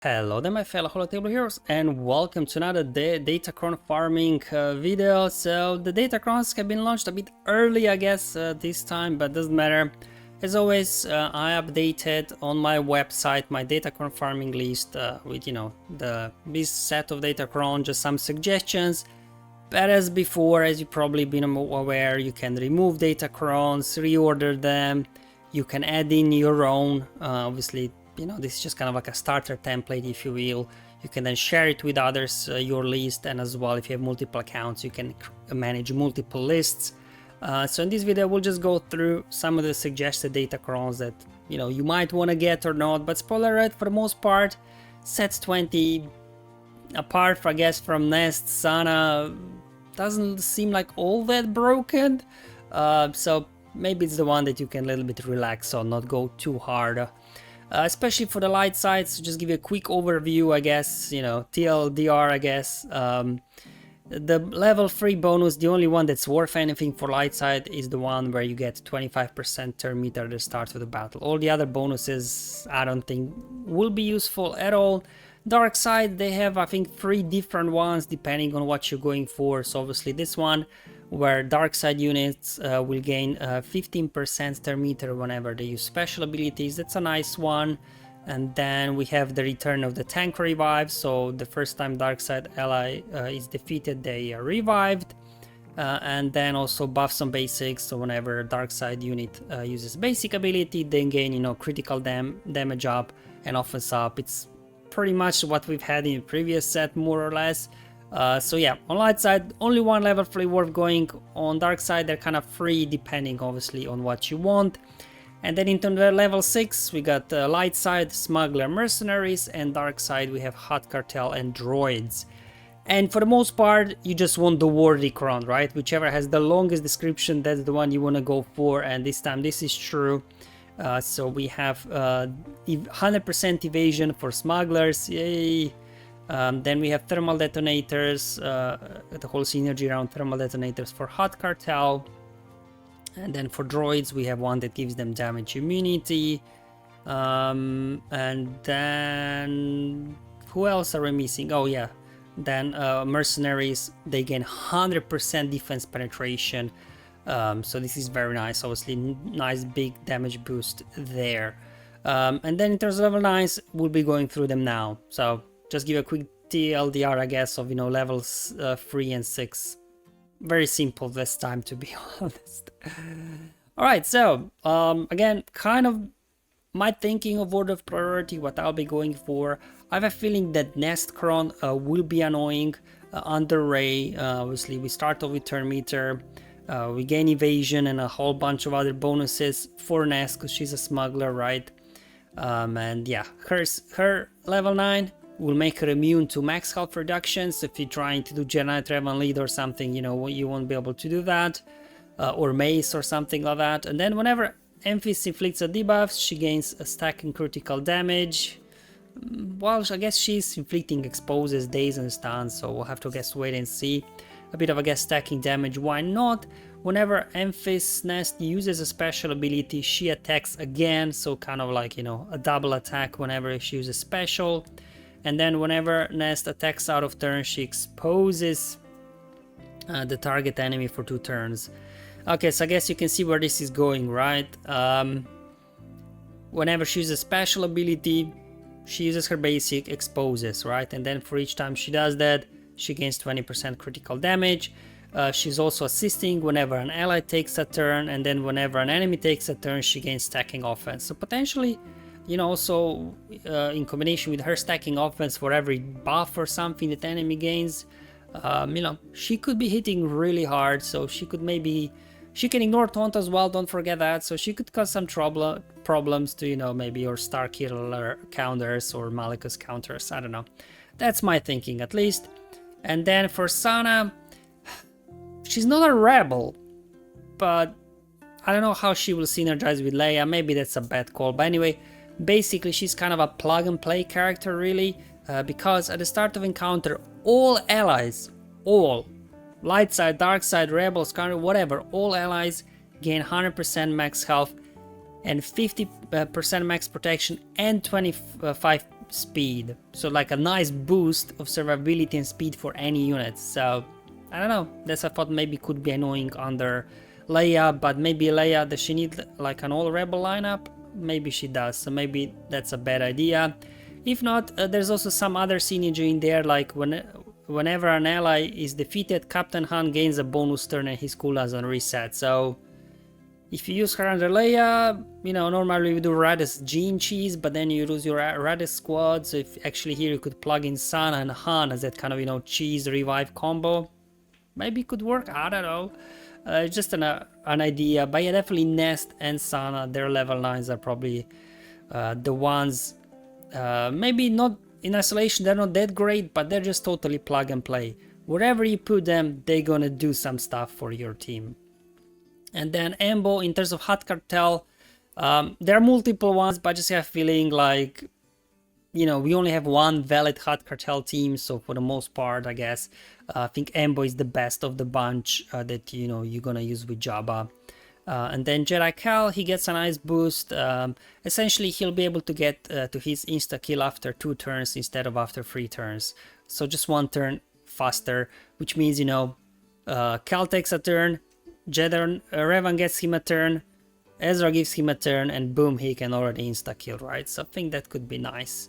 Hello there my fellow Holotable heroes and welcome to another Datacron farming video. So the Datacrons have been launched a bit early I guess this time, but doesn't matter. As always, I updated on my website my Datacron farming list with this set of Datacron, just some suggestions. But as before, as you've probably been aware, you can remove Datacrons, reorder them, you can add in your own, obviously. This is just kind of like a starter template, if you will. You can then share it with others, your list, and as well, if you have multiple accounts, you can manage multiple lists. So in this video, we'll just go through some of the suggested Datacrons that you might want to get or not. But spoiler alert, for the most part, sets 20, apart, I guess, from Nest, Sana, doesn't seem like all that broken. So maybe it's the one that you can a little bit relax on, not go too hard. Especially for the light side, so just give you a quick overview, I guess, TLDR, I guess. The level 3 bonus, the only one that's worth anything for light side is the one where you get 25% turn meter at the start of the battle. All the other bonuses, I don't think will be useful at all. Dark side, they have, I think, 3 different ones depending on what you're going for. So obviously this one, where dark side units will gain 15% turn meter whenever they use special abilities. That's a nice one. And then we have the return of the tank revive. So the first time dark side ally is defeated, they are revived. And then also buffs on basics. So whenever a dark side unit uses basic ability, they gain critical damage up and offense up. It's pretty much what we've had in the previous set, more or less. So yeah, on light side, only one level 3 worth going. On dark side, they're kind of free, depending obviously on what you want. And then into the level 6, we got light side, smuggler, mercenaries, and dark side, we have hot cartel and droids. And for the most part, you just want the worthy crown, right? Whichever has the longest description, that's the one you want to go for. And this time, this is true. So we have 100% evasion for smugglers, yay! Then we have thermal detonators, the whole synergy around thermal detonators for hot cartel. And then for droids, we have one that gives them damage immunity. And then who else are we missing? Oh yeah, then mercenaries, they gain 100% defense penetration. So this is very nice, obviously nice big damage boost there. And then in terms of level 9s, we'll be going through them now. So just give a quick TLDR, I guess, of levels 3 and 6. Very simple this time, to be honest. Alright, so again, kind of my thinking of order of priority, what I'll be going for. I have a feeling that Nestcron will be annoying under Ray. Obviously, we start off with turn meter. We gain evasion and a whole bunch of other bonuses for Nest because she's a smuggler, right? And yeah, her level 9 will make her immune to max health reductions. If you're trying to do Jedi Revan lead or something, you won't be able to do that. Or mace or something like that. And then whenever Emphys inflicts a debuff, she gains a stack in critical damage. Well, I guess she's inflicting exposes, daze and stuns, so we'll have to wait and see. A bit of stacking damage, why not? Whenever Emphys Nest uses a special ability, she attacks again, so kind of like, a double attack whenever she uses special. And then whenever Nest attacks out of turn, she exposes the target enemy for 2 turns. Okay, so I guess you can see where this is going, right? Whenever she uses a special ability, she uses her basic, exposes, right? And then for each time she does that, she gains 20% critical damage. She's also assisting whenever an ally takes a turn, and then whenever an enemy takes a turn, she gains stacking offense. So potentially, also in combination with her stacking offense for every buff or something that enemy gains, she could be hitting really hard. So she can ignore taunt as well, don't forget that. So she could cause some problems to maybe your Star Killer counters or Malachus counters, I don't know. That's my thinking at least. And then for Sana, she's not a rebel, but I don't know how she will synergize with Leia. Maybe that's a bad call, but anyway, basically she's kind of a plug and play character really, because at the start of encounter, all allies, all light side, dark side, rebels, counter, whatever, all allies gain 100% max health and 50% max protection and 25 speed. So like a nice boost of survivability and speed for any unit. So I don't know, that's I thought maybe could be annoying under Leia, but maybe Leia, does she need like an all rebel lineup? Maybe she does, so maybe that's a bad idea. If not, there's also some other synergy in there, like whenever an ally is defeated, Captain Han gains a bonus turn and his cooldown reset. So if you use her under Leia, you know, normally we do Radis Gene Cheese, but then you lose your Radis squad. So if actually here you could plug in Sana and Han as that kind of, you know, cheese revive combo. Maybe it could work, I don't know. Just an idea, but yeah, definitely Nest and Sana, their level 9s are probably the ones, maybe not in isolation, they're not that great, but they're just totally plug and play. Wherever you put them, they're gonna do some stuff for your team. And then Embo, in terms of Hot Cartel, there are multiple ones, but I just have a feeling like, you know, we only have one valid Hot Cartel team, so for the most part, I guess, I think Embo is the best of the bunch that, you know, you're gonna use with Jabba. And then Jedi Cal, he gets a nice boost. Essentially, he'll be able to get to his insta-kill after 2 turns instead of after 3 turns. So just 1 turn faster, which means, you know, Cal takes a turn, Revan gets him a turn, Ezra gives him a turn, and boom, he can already insta-kill, right? So I think that could be nice.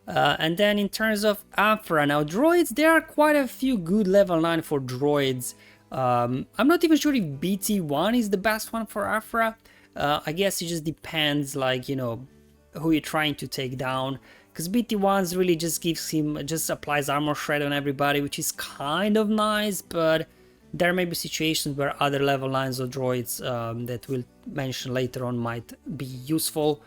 And then in terms of Aphra, now droids, there are quite a few good level 9 for droids. I'm not even sure if BT1 is the best one for Aphra. I guess it just depends, like, you know, who you're trying to take down. Because BT1's really just gives him, just applies armor shred on everybody, which is kind of nice, but there may be situations where other level 9s of droids that we'll mention later on might be useful.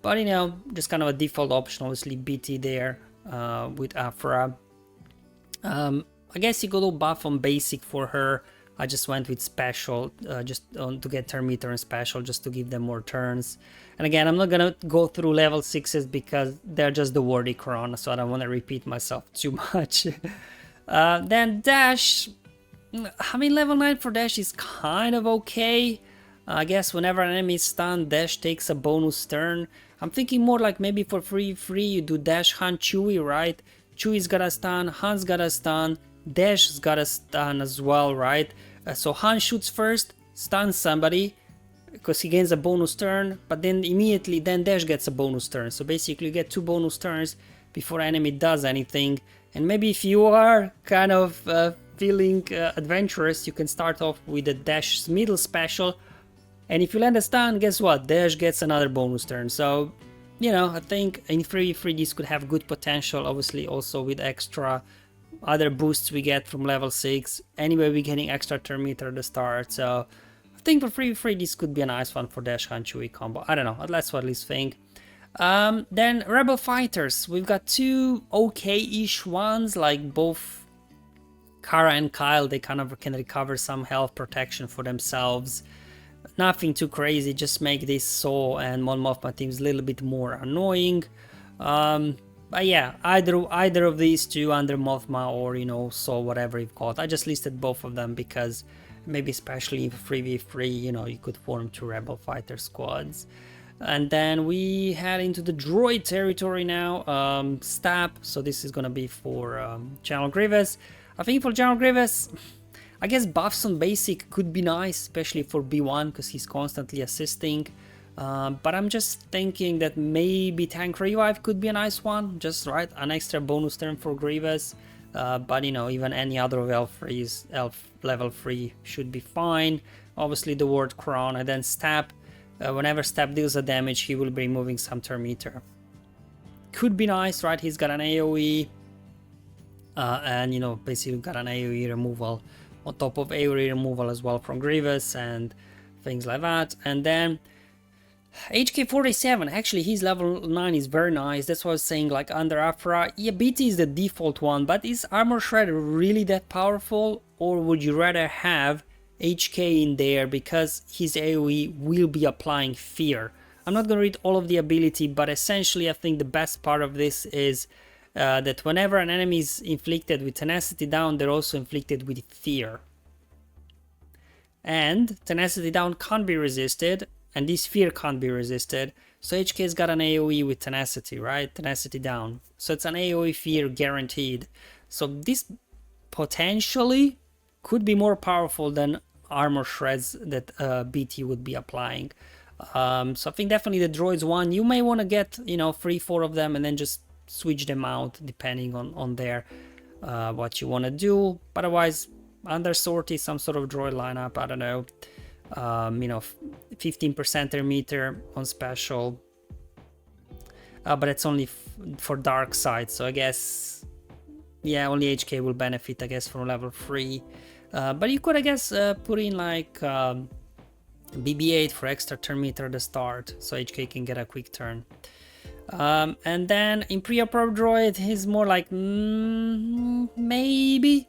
But, you know, just kind of a default option, obviously BT there with Aphra. I guess you could do buff on basic for her. I just went with special to get turn meter and special just to give them more turns. And again, I'm not gonna go through level 6s because they're just the wordy Quran, so I don't want to repeat myself too much. Then Dash, I mean, level 9 for Dash is kind of okay. I guess whenever an enemy is stunned, Dash takes a bonus turn. I'm thinking more like maybe for free you do Dash, Han, Chewie, right? Chewie's got a stun, Han's got a stun, Dash's got a stun as well, right? So Han shoots first, stuns somebody, because he gains a bonus turn, but then immediately then Dash gets a bonus turn. So basically you get 2 bonus turns before enemy does anything. And maybe if you are kind of feeling adventurous, you can start off with a Dash's middle special. And if you land a stun, guess what? Dash gets another bonus turn. So, you know, I think in 3v3 this could have good potential, obviously also with extra other boosts we get from level 6. Anyway, we're getting extra turn meter at the start. So I think for 3v3 this could be a nice one for Dash Han Chewie combo. I don't know, that's what I think. Then Rebel Fighters, we've got 2 okay-ish ones, like both Kara and Kyle, they kind of can recover some health protection for themselves. Nothing too crazy, just make this Saw and Mon Mothma teams a little bit more annoying. But yeah, either of these two under Mothma or, you know, Saw, whatever you've got. I just listed both of them because maybe especially in 3v3, you know, you could form 2 Rebel Fighter squads. And then we head into the droid territory now. Stab, so this is gonna be for General Grievous. I think for General Grievous, I guess buffs on basic could be nice, especially for B1 because he's constantly assisting. But I'm just thinking that maybe Tank Revive could be a nice one, just right, an extra bonus turn for Grievous. But you know, even any other of elf level 3 should be fine. Obviously the word Crown, and then Stab. Whenever Stab deals a damage, he will be removing some turn meter. Could be nice, right? He's got an AoE, and you know, basically got an AoE removal on top of AoE removal as well from Grievous and things like that. And then HK47, actually his level 9 is very nice. That's what I was saying, like under Aphra. Yeah, BT is the default one, but is Armor Shred really that powerful? Or would you rather have HK in there because his AoE will be applying fear? I'm not going to read all of the ability, but essentially I think the best part of this is that whenever an enemy is inflicted with Tenacity Down, they're also inflicted with fear. And Tenacity Down can't be resisted, and this fear can't be resisted. So HK's got an AoE with tenacity, right? Tenacity down. So it's an AoE fear guaranteed. So this potentially could be more powerful than armor shreds that BT would be applying. So I think definitely the droids one, you may want to get, you know, 3-4 of them and then just switch them out depending on their what you want to do. But otherwise, under sortie, some sort of droid lineup, I don't know, you know, 15% meter on special, but it's only for dark side, so I guess, yeah, only HK will benefit, I guess, from level 3. But you could, I guess, put in like BB-8 for extra turn meter at the start, so HK can get a quick turn. And then Imperial Probe Droid is more like maybe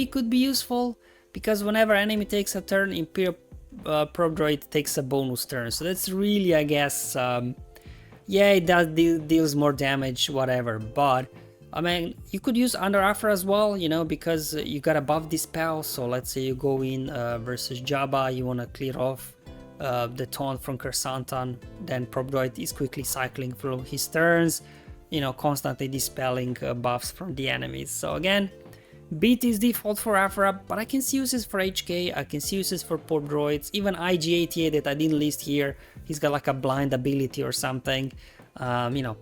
could be useful, because whenever enemy takes a turn, Imperial Probe Droid takes a bonus turn. So that's really, I guess, yeah, it does deals more damage, whatever. But I mean, you could use Under Offer as well, you know, because you got a buff dispel. So let's say you go in versus Jabba, you want to clear off the taunt from Kersantan, then Probe Droid is quickly cycling through his turns, you know, constantly dispelling buffs from the enemies. So again, BT is default for Afra, but I can see uses for HK, I can see uses for Probe Droids, even IG-88 that I didn't list here, he's got like a blind ability or something, you know,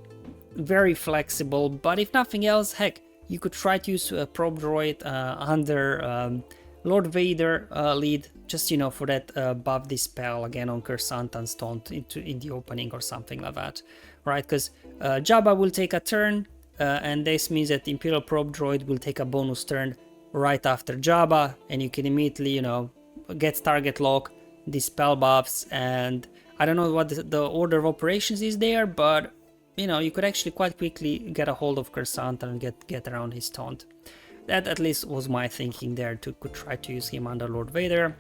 very flexible. But if nothing else, heck, you could try to use a Probe Droid under Lord Vader lead, just, you know, for that buff dispel again on Kersantan's taunt in the opening or something like that, right? Because Jabba will take a turn, and this means that Imperial Probe Droid will take a bonus turn right after Jabba, and you can immediately, you know, get target lock, dispel buffs, and I don't know what the order of operations is there, but, you know, you could actually quite quickly get a hold of Kersantan and get around his taunt. That at least was my thinking there, to could try to use him under Lord Vader.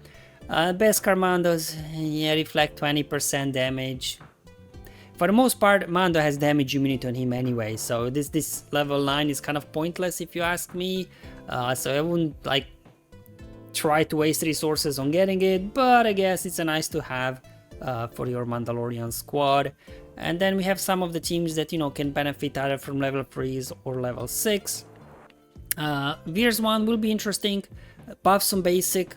Beskar Mandos, yeah, reflect 20% damage. For the most part, Mando has damage immunity on him anyway, so this level 9 is kind of pointless if you ask me. So I wouldn't like try to waste resources on getting it, but I guess it's a nice to have for your Mandalorian squad. And then we have some of the teams that, you know, can benefit either from level 3s or level 6. Veers 1 will be interesting. Buffs on basic,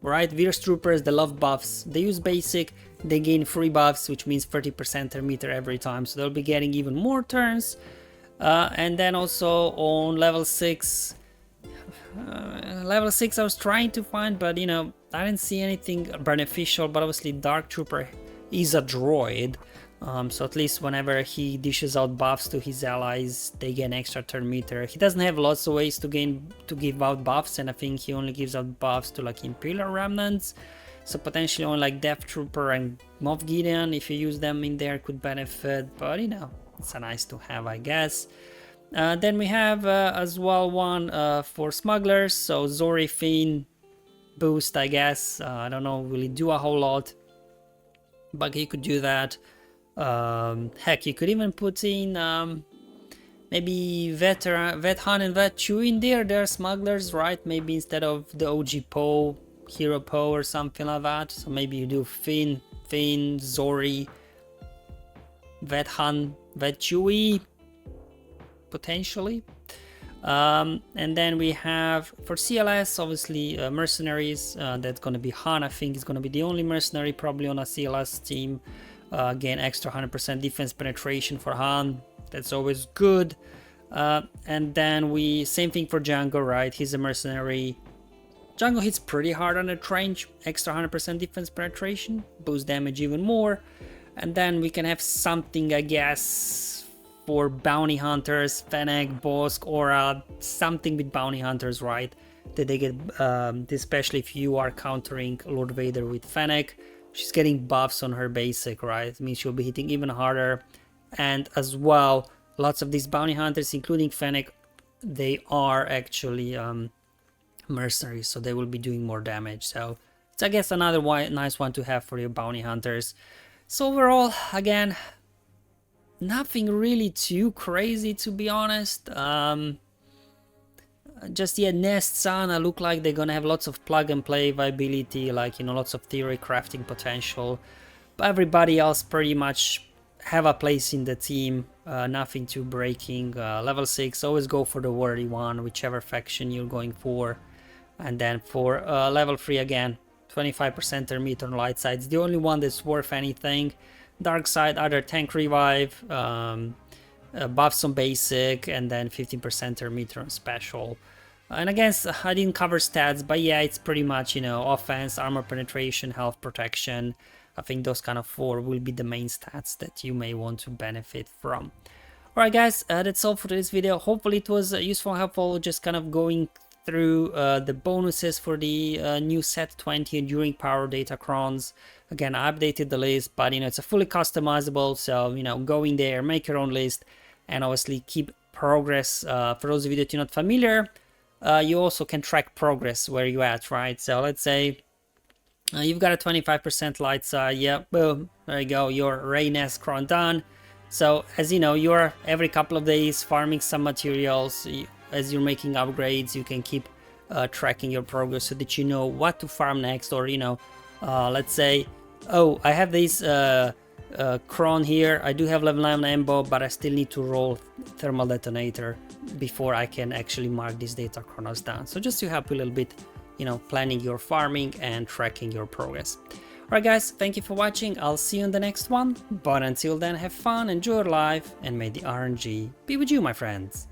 right? Veers troopers, they love buffs. They use basic, they gain free buffs, which means 30% per meter every time, so they'll be getting even more turns. And then also on level 6, level 6 I was trying to find, but, you know, I didn't see anything beneficial. But obviously Dark Trooper is a droid, so at least whenever he dishes out buffs to his allies, they gain extra turn meter. He doesn't have lots of ways to give out buffs, and I think he only gives out buffs to like Imperial Remnants. So potentially only like Death Trooper and Moff Gideon, if you use them in there, could benefit. But, you know, it's a nice to have, I guess. Then we have as well one for smugglers, so Zori Finn boost, I guess. I don't know, will it do a whole lot, but he could do that. Heck, you could even put in maybe Vet Han and Vet Chewie in there. They're smugglers, right? Maybe instead of the OG Poe, Hero Poe or something like that. So maybe you do Finn, Zori, Vet Han, Vet Chewie, potentially. And then we have for CLS, obviously mercenaries. That's gonna be Han. I think is gonna be the only mercenary probably on a CLS team. Again, extra 100% defense penetration for Han. That's always good. And then same thing for Django, right? He's a mercenary. Django hits pretty hard on the trench, extra 100% defense penetration, boost damage even more. And then we can have something, I guess, for bounty hunters, Fennec, Bosk, Aura, something with bounty hunters, right? That they get, especially if you are countering Lord Vader with Fennec. She's getting buffs on her basic, right? It means she'll be hitting even harder. And as well, lots of these bounty hunters, including Fennec, they are actually mercenaries, so they will be doing more damage. So it's, I guess, another nice one to have for your bounty hunters. So overall, again, nothing really too crazy, to be honest. Just, yeah, Nest Sana look like they're gonna have lots of plug and play viability, like, you know, lots of theory crafting potential. everybody else pretty much have a place in the team, nothing too breaking. Level 6, always go for the worthy one, whichever faction you're going for. And then for level 3 again, 25% emitter on light side. It's the only one that's worth anything. Dark side, either tank revive, buffs on basic, and then 15% emitter on special. And again, I didn't cover stats, but yeah, it's pretty much, you know, offense, armor penetration, health protection. I think those kind of 4 will be the main stats that you may want to benefit from. Alright guys, that's all for this video. Hopefully it was useful and helpful, just kind of going through the bonuses for the new set 20 Enduring Power Datacrons. Again, I updated the list, but you know, it's a fully customizable, so you know, go in there, make your own list, and obviously keep progress. For those of you that are not familiar, you also can track progress where you at, right? So let's say you've got a 25% light side, yeah, boom, there you go, your Reynes cron done. So as you know, you're every couple of days farming some materials. As you're making upgrades, you can keep tracking your progress so that you know what to farm next. Or you know, let's say, oh, I have this cron here, I do have level 9 ambo, but I still need to roll thermal detonator before I can actually mark this Datacron as done. So just to help you a little bit, you know, planning your farming and tracking your progress. Alright guys, thank you for watching, I'll see you in the next one, but until then, have fun, enjoy your life, and may the RNG be with you, my friends.